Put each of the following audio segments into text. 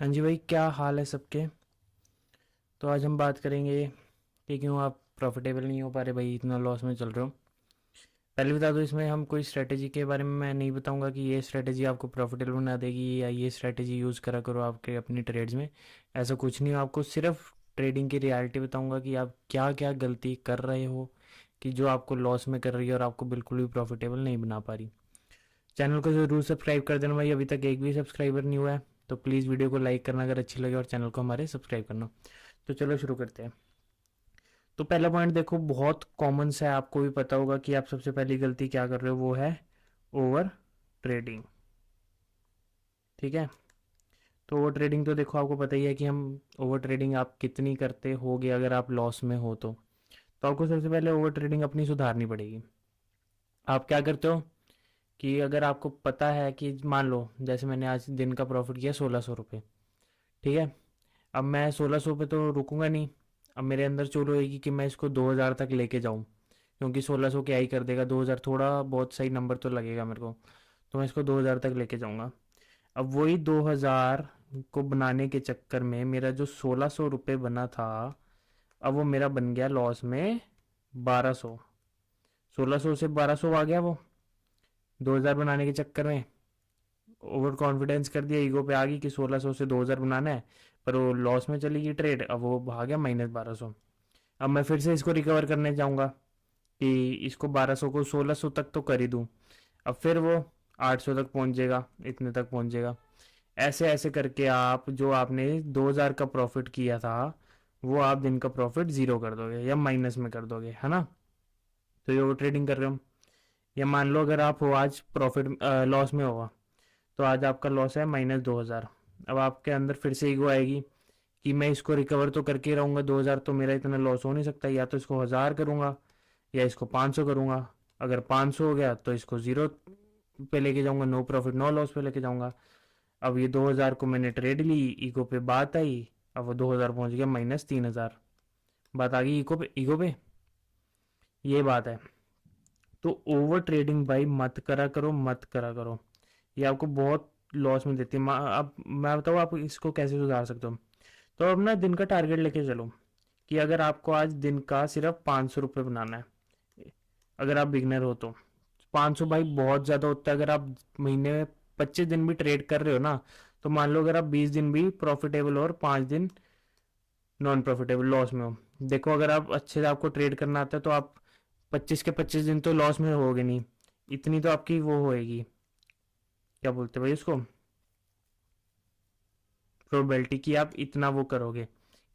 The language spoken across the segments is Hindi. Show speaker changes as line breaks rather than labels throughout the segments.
हाँ जी भाई, क्या हाल है सबके। तो आज हम बात करेंगे कि क्यों आप प्रॉफिटेबल नहीं हो पा रहे भाई, इतना लॉस में चल रहे हो। पहले बता दो, इसमें हम कोई स्ट्रेटेजी के बारे में मैं नहीं बताऊंगा कि ये स्ट्रेटेजी आपको प्रॉफिटेबल बना देगी या ये स्ट्रेटेजी यूज़ करा करो आपके अपनी ट्रेड्स में। ऐसा कुछ नहीं, आपको सिर्फ ट्रेडिंग की रियलिटी बताऊंगा कि आप क्या क्या गलती कर रहे हो कि जो आपको लॉस में कर रही है और आपको बिल्कुल भी प्रॉफिटेबल नहीं बना पा रही। चैनल को ज़रूर सब्सक्राइब कर देना भाई, अभी तक एक भी सब्सक्राइबर नहीं हुआ है तो प्लीज़ वीडियो को लाइक करना अगर अच्छी लगे और चैनल को हमारे सब्सक्राइब करना। तो चलो शुरू करते हैं। तो पहला पॉइंट देखो, बहुत कॉमन सा है, आपको भी पता होगा कि आप सबसे पहली गलती क्या कर रहे हो, वो है ओवर ट्रेडिंग। ठीक है। तो ओवर ट्रेडिंग तो देखो आपको पता ही है कि हम ओवर ट्रेडिंग आप कितनी करते होगे अगर आप लॉस में हो तो आपको सबसे पहले ओवर ट्रेडिंग अपनी सुधारनी पड़ेगी। आप क्या करते हो कि अगर आपको पता है कि मान लो जैसे मैंने आज दिन का प्रॉफिट किया 1600 रुपये। ठीक है। अब मैं 1600 पे तो रुकूंगा नहीं। अब मेरे अंदर चोट होएगी कि मैं इसको 2000 तक लेके जाऊं, क्योंकि 1600 क्या ही कर देगा, 2000 थोड़ा बहुत सही नंबर तो लगेगा मेरे को। तो मैं इसको 2000 तक लेके जाऊंगा। अब वही 2000 को बनाने के चक्कर में मेरा जो 1600 रुपये बना था, अब वो मेरा बन गया लॉस में 1200। 1600 से 1200 आ गया वो 2000 बनाने के चक्कर में। ओवर कॉन्फिडेंस कर दिया, ईगो पे आ गई कि 1600 से 2000 बनाना है, पर वो लॉस में चली गई ट्रेड, अब वो भाग गया -1200। अब मैं फिर से इसको रिकवर करने जाऊंगा कि इसको 1200 को 1600 तक तो कर ही दूं। अब फिर वो 800 तक पहुंच जाएगा, इतने तक पहुंच जाएगा। ऐसे ऐसे करके आप जो आपने 2000 का प्रॉफिट किया था वो आप दिन का प्रॉफिट जीरो कर दोगे या माइनस में कर दोगे, है ना। तो ये ओवर ट्रेडिंग कर रहे हो। या मान लो अगर आप हो आज प्रॉफिट लॉस में होगा, तो आज आपका लॉस है -2000। अब आपके अंदर फिर से ईगो आएगी कि मैं इसको रिकवर तो करके रहूंगा, 2000 तो मेरा इतना लॉस हो नहीं सकता, या तो इसको 1000 करूंगा या इसको 500 करूंगा। अगर 500 हो गया तो इसको जीरो पे लेके जाऊंगा, नो प्रॉफिट नो लॉस पे लेके जाऊंगा। अब ये 2000 को मैंने ट्रेड ली, ईगो पे बात आई, अब वो 2000 पहुंच गया -3000। बात आ गई ईगो पे ये बात है। तो ओवर ट्रेडिंग भाई मत करा करो, मत करा करो। ये आपको बहुत लॉस में देती है। अब मैं बताऊँ आप इसको कैसे सुधार सकते हो। तो अब ना दिन का टारगेट लेके चलो कि अगर आपको आज दिन का सिर्फ 500 रुपये बनाना है, अगर आप बिगनर हो तो 500 भाई बहुत ज़्यादा होता है। अगर आप महीने में 25 दिन भी ट्रेड कर रहे हो ना, तो मान लो अगर आप 20 दिन भी प्रॉफिटेबल और 5 दिन नॉन प्रॉफिटेबल लॉस में हो। देखो अगर आप अच्छे से आपको ट्रेड करना आता है तो आप 25 के 25 दिन तो लॉस में होगे नहीं, इतनी तो आपकी वो होएगी, क्या बोलते हैं भाई उसको, प्रोबेबिलिटी कि आप इतना वो करोगे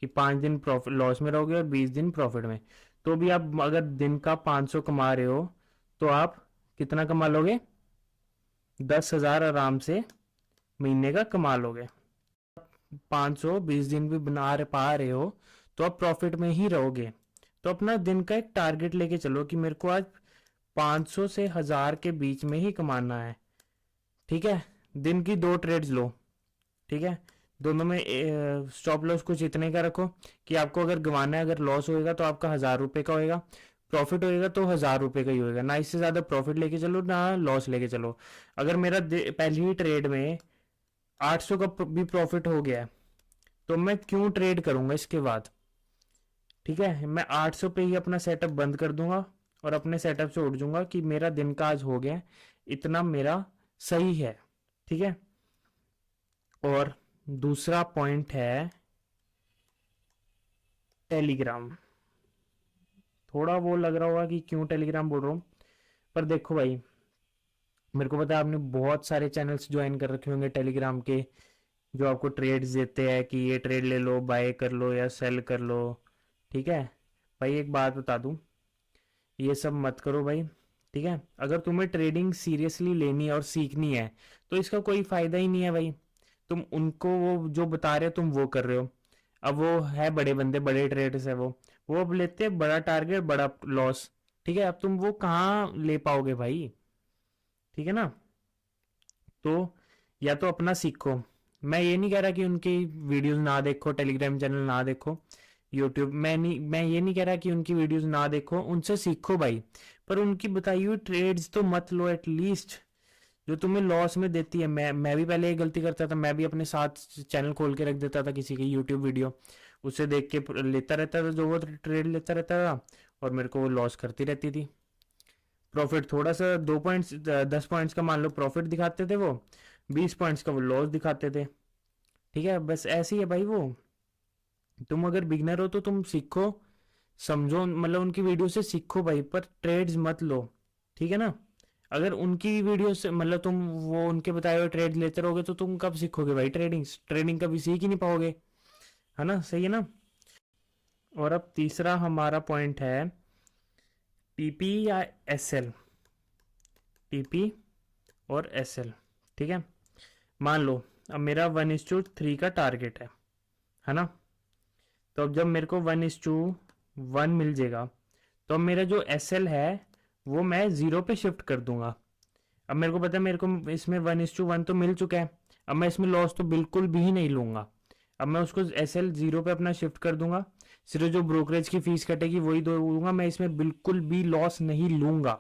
कि 5 दिन प्रॉफिट लॉस में रहोगे और 20 दिन प्रॉफिट में। तो भी आप अगर दिन का 500 कमा रहे हो तो आप कितना कमा लोगे, 10,000 आराम से महीने का कमा लोगे। 520 दिन भी बना रहे पा रहे हो तो आप प्रॉफिट में ही रहोगे। तो अपना दिन का एक टारगेट लेके चलो कि मेरे को आज 500 से 1000 के बीच में ही कमाना है। ठीक है। दिन की 2 ट्रेड्स लो। ठीक है। दोनों में स्टॉप लॉस कुछ इतने का रखो कि आपको अगर गंवाना है, अगर लॉस होएगा तो आपका 1000 रुपये का होएगा, प्रॉफिट होएगा तो 1000 रुपये का ही होएगा, ना इससे ज्यादा प्रॉफिट लेके चलो ना लॉस लेके चलो। अगर मेरा पहली ही ट्रेड में 800 का भी प्रॉफिट हो गया है तो मैं क्यों ट्रेड करूंगा इसके बाद। ठीक है। मैं 800 पे ही अपना सेटअप बंद कर दूंगा और अपने सेटअप से उठ जाऊंगा कि मेरा दिन का आज हो गया, इतना मेरा सही है। ठीक है। और दूसरा पॉइंट है टेलीग्राम। थोड़ा वो लग रहा होगा कि क्यों टेलीग्राम बोल रहा हूँ, पर देखो भाई, मेरे को पता है आपने बहुत सारे चैनल्स ज्वाइन कर रखे होंगे टेलीग्राम के, जो आपको ट्रेड्स देते हैं कि ये ट्रेड ले लो, बाय कर लो या सेल कर लो। ठीक है। भाई एक बात बता दूं, ये सब मत करो भाई। ठीक है। अगर तुम्हें ट्रेडिंग सीरियसली लेनी है और सीखनी है तो इसका कोई फायदा ही नहीं है भाई। तुम उनको वो जो बता रहे हो तुम वो कर रहे हो। अब वो है बड़े बंदे, बड़े ट्रेडर्स है वो अब लेते हैं बड़ा टारगेट बड़ा लॉस। ठीक है। अब तुम वो कहाँ ले पाओगे भाई। ठीक है ना। तो या तो अपना सीखो। मैं ये नहीं कह रहा कि उनकी वीडियोस ना देखो, टेलीग्राम चैनल ना देखो, यूट्यूब मैं ये नहीं कह रहा कि उनकी वीडियोस ना देखो, उनसे सीखो भाई। पर उनकी बताई हुई ट्रेड्स तो मत लो एटलीस्ट। जो तुम्हें लॉस में देती है। मैं भी पहले ये गलती करता था, मैं भी अपने साथ चैनल खोल के रख देता था किसी की यूट्यूब वीडियो, उसे देख के लेता रहता था, जो वो ट्रेड लेता रहता था, और मेरे को वो लॉस करती रहती थी। प्रॉफिट थोड़ा सा 2 पॉइंट्स 10 पॉइंट्स का मान लो प्रॉफिट दिखाते थे वो, 20 पॉइंट्स का वो लॉस दिखाते थे। ठीक है, बस ऐसे ही है भाई वो। तुम अगर बिगनर हो तो तुम सीखो, समझो, मतलब उनकी वीडियो से सीखो भाई, पर ट्रेड्स मत लो। ठीक है ना। अगर उनकी वीडियो से मतलब तुम वो उनके बताए हुए ट्रेड लेते रहोगे तो तुम कब सीखोगे भाई? ट्रेडिंग ट्रेडिंग कभी सीख ही नहीं पाओगे, है ना? सही है ना। और अब तीसरा हमारा पॉइंट है टीपी या एसएल। टीपी और एसएल। ठीक है, मान लो अब मेरा 1:3 का टारगेट है ना। तो अब जब मेरे को 1:1 मिल जाएगा, तो अब मेरा जो एसएल है वो मैं 0 पे शिफ्ट कर दूंगा। अब मेरे को पता है मेरे को इसमें 1:1 तो मिल चुका है, अब मैं इसमें लॉस तो बिल्कुल भी नहीं लूंगा। अब मैं उसको एसएल 0 पे अपना शिफ्ट कर दूंगा, सिर्फ जो ब्रोकरेज की फीस कटेगी वही दूंगा, मैं इसमें बिल्कुल भी लॉस नहीं लूंगा।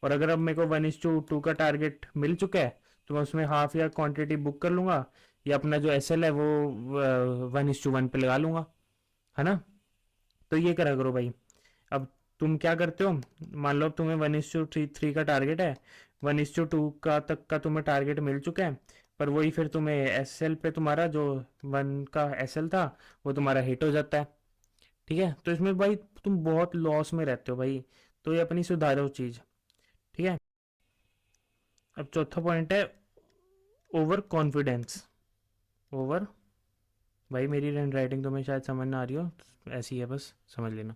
और अगर अब मेरे को 1:2 का टारगेट मिल चुका है, तो मैं उसमें हाफ या क्वांटिटी बुक कर लूंगा, या अपना जो एसएल है वो 1:1 पे लगा लूंगा, है ना। तो ये करा करो भाई। अब तुम क्या करते हो, मान लो तुम्हें 1:3 का टारगेट है, 1:2 का तक का तुम्हें टारगेट मिल चुका है, पर वही फिर तुम्हें एसएल पे तुम्हारा जो 1 का एसएल था वो तुम्हारा हिट हो जाता है। ठीक है, तो इसमें भाई तुम बहुत लॉस में रहते हो भाई, तो ये अपनी सुधारो चीज़। ठीक है। अब चौथा पॉइंट है ओवर कॉन्फिडेंस। ओवर, भाई मेरी हैंड राइटिंग तुम्हें शायद समझ ना आ रही हो, ऐसी है बस समझ लेना।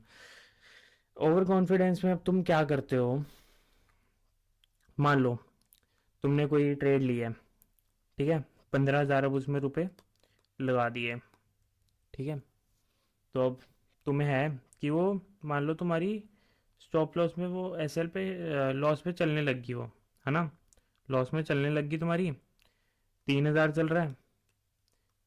ओवर कॉन्फिडेंस में अब तुम क्या करते हो, मान लो तुमने कोई ट्रेड लिया है, ठीक है, 15,000 अब उसमें रुपए लगा दिए। ठीक है, तो अब तुम्हें है कि वो, मान लो तुम्हारी स्टॉप लॉस में वो एसएल पे लॉस पे चलने लगी वो, है ना। लॉस में चलने लगी तुम्हारी, 3,000 चल रहा है,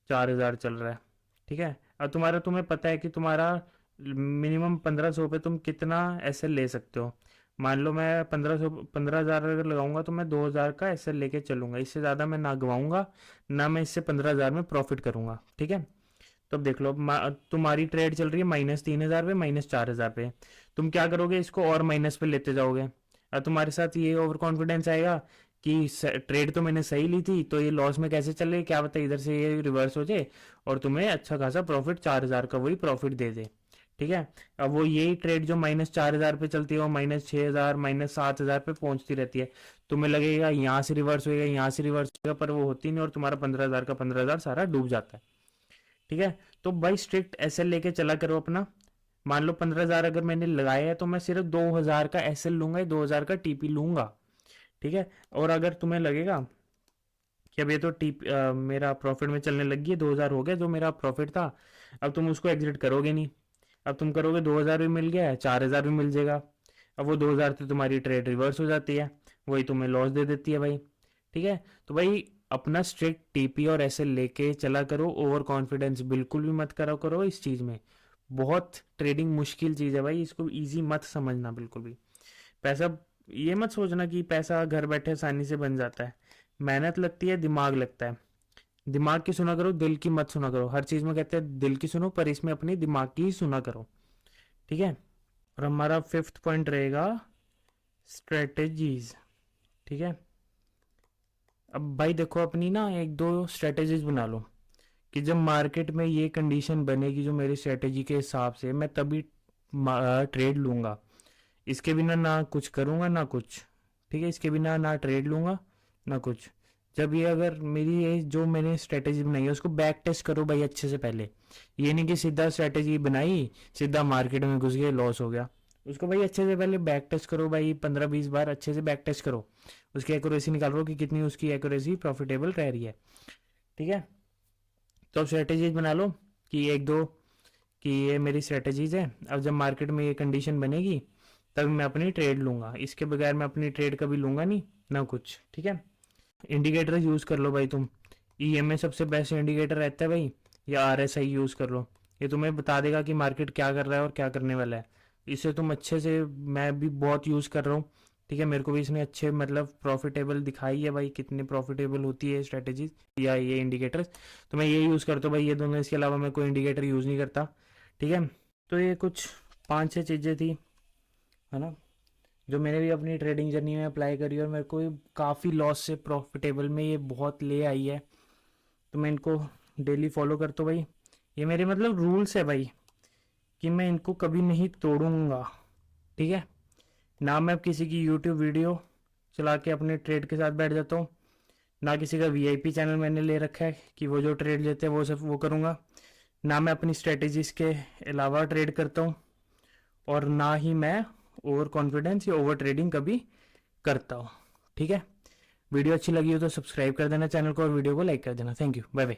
4,000 चल रहा है। ठीक है, अब तुम्हें पता है कि तुम्हारा मिनिमम 1,500 पे तुम कितना एसएल ले सकते हो। मान लो मैं 15,000 अगर लगाऊंगा तो मैं 2,000 का एसएल लेके चलूंगा, इससे ज़्यादा मैं ना गवाऊंगा, ना मैं इससे 15,000 में प्रॉफिट करूंगा। ठीक है, तो अब देख लो तुम्हारी ट्रेड चल रही है -3,000 पे, -4,000 पे, तुम क्या करोगे, इसको और माइनस पे लेते जाओगे। अब तुम्हारे साथ ये ओवर कॉन्फिडेंस आएगा कि ट्रेड तो मैंने सही ली थी, तो ये लॉस में कैसे चल रही, क्या पता इधर से ये रिवर्स हो जाए और तुम्हें अच्छा खासा प्रॉफिट 4,000 का वही प्रॉफिट दे दे। ठीक है, अब वो यही ट्रेड जो -4,000 पे चलती है वो -6,000 -7,000 पे पहुंचती रहती है, तुम्हें लगेगा यहाँ से रिवर्स होएगा, यहाँ से रिवर्स होएगा, पर वो होती नहीं, और तुम्हारा 15,000 का 15,000 सारा डूब जाता है। ठीक है, तो भाई स्ट्रिक्ट एसएल लेके चला करो अपना। मान लो 15,000 अगर मैंने लगाया है तो मैं सिर्फ 2,000 का एसएल लूंगा, 2,000 का टीपी लूंगा। ठीक है, और अगर तुम्हें लगेगा कि अब ये तो मेरा प्रॉफिट में चलने लगी है, 2,000 हो गया जो मेरा प्रॉफिट था, अब तुम उसको एग्जिट करोगे नहीं। अब तुम करोगे 2,000 भी मिल गया है, 4,000 भी मिल जाएगा, अब वो 2,000 से तुम्हारी ट्रेड रिवर्स हो जाती है, वही तुम्हें लॉस दे देती है भाई। ठीक है, तो भाई अपना स्ट्रिक्ट टीपी और ऐसे लेके चला करो, ओवर कॉन्फिडेंस बिल्कुल भी मत करा करो इस चीज़ में। बहुत ट्रेडिंग मुश्किल चीज़ है भाई, इसको इजी मत समझना बिल्कुल भी। पैसा, ये मत सोचना कि पैसा घर बैठे आसानी से बन जाता है, मेहनत लगती है, दिमाग लगता है। दिमाग की सुना करो, दिल की मत सुना करो। हर चीज़ में कहते हैं दिल की सुनो, पर इसमें अपनी दिमाग की ही सुना करो। ठीक है, और हमारा फिफ्थ पॉइंट रहेगा स्ट्रेटेजीज। ठीक है, अब भाई देखो अपनी ना एक दो स्ट्रेटेजीज बना लो कि जब मार्केट में ये कंडीशन बनेगी जो मेरी स्ट्रेटेजी के हिसाब से, मैं तभी ट्रेड लूँगा, इसके बिना ना कुछ करूँगा ना कुछ। ठीक है, इसके बिना ना ट्रेड लूँगा ना कुछ। जब ये अगर मेरी ये जो मैंने स्ट्रेटेजी बनाई है उसको बैक टेस्ट करो भाई अच्छे से पहले। ये नहीं कि सीधा स्ट्रेटेजी बनाई, सीधा मार्केट में घुस गए, लॉस हो गया। उसको भाई अच्छे से पहले बैक टेस्ट करो भाई, 15-20 बार अच्छे से बैक टेस्ट करो, उसकी एक्यूरेसी निकालो कि कितनी उसकी एक्यूरेसी प्रॉफिटेबल रह रही है। ठीक है, तो अब स्ट्रेटेजीज बना लो कि एक दो, कि ये मेरी स्ट्रेटेजीज है, अब जब मार्केट में ये कंडीशन बनेगी तब मैं अपनी ट्रेड लूंगा, इसके बगैर मैं अपनी ट्रेड कभी लूंगा नहीं ना कुछ। ठीक है, इंडिकेटर यूज़ कर लो भाई तुम, ईएमए सबसे बेस्ट इंडिकेटर रहता है भाई, या आरएसआई यूज़ कर लो, ये तुम्हें बता देगा कि मार्केट क्या कर रहा है और क्या करने वाला है। इसे तुम अच्छे से, मैं भी बहुत यूज़ कर रहा हूँ, ठीक है, मेरे को भी इसने अच्छे मतलब प्रॉफिटेबल दिखाई है भाई, कितनी प्रॉफिटेबल होती है स्ट्रेटेजीज या ये इंडिकेटर्स। तो मैं ये यूज़ करता हूँ भाई, ये दोनों, इसके अलावा मैं कोई इंडिकेटर यूज़ नहीं करता। ठीक है, तो ये कुछ 5-6 चीज़ें थी, है ना, जो मैंने भी अपनी ट्रेडिंग जर्नी में अप्लाई करी और मेरे को काफ़ी लॉस से प्रॉफिटेबल में ये बहुत ले आई है। तो मैं इनको डेली फॉलो करता हूँ भाई। ये मेरे मतलब रूल्स है भाई कि मैं इनको कभी नहीं तोड़ूंगा। ठीक है, ना मैं किसी की यूट्यूब वीडियो चला के अपने ट्रेड के साथ बैठ जाता हूँ, ना किसी का वीआईपी चैनल मैंने ले रखा है कि वो जो ट्रेड लेते हैं वो सब वो करूँगा, ना मैं अपनी स्ट्रेटेजीज के अलावा ट्रेड करता हूँ, और ना ही मैं ओवर कॉन्फिडेंस या ओवर ट्रेडिंग कभी करता हूँ। ठीक है, वीडियो अच्छी लगी हो तो सब्सक्राइब कर देना चैनल को और वीडियो को लाइक कर देना। Thank you, bye bye.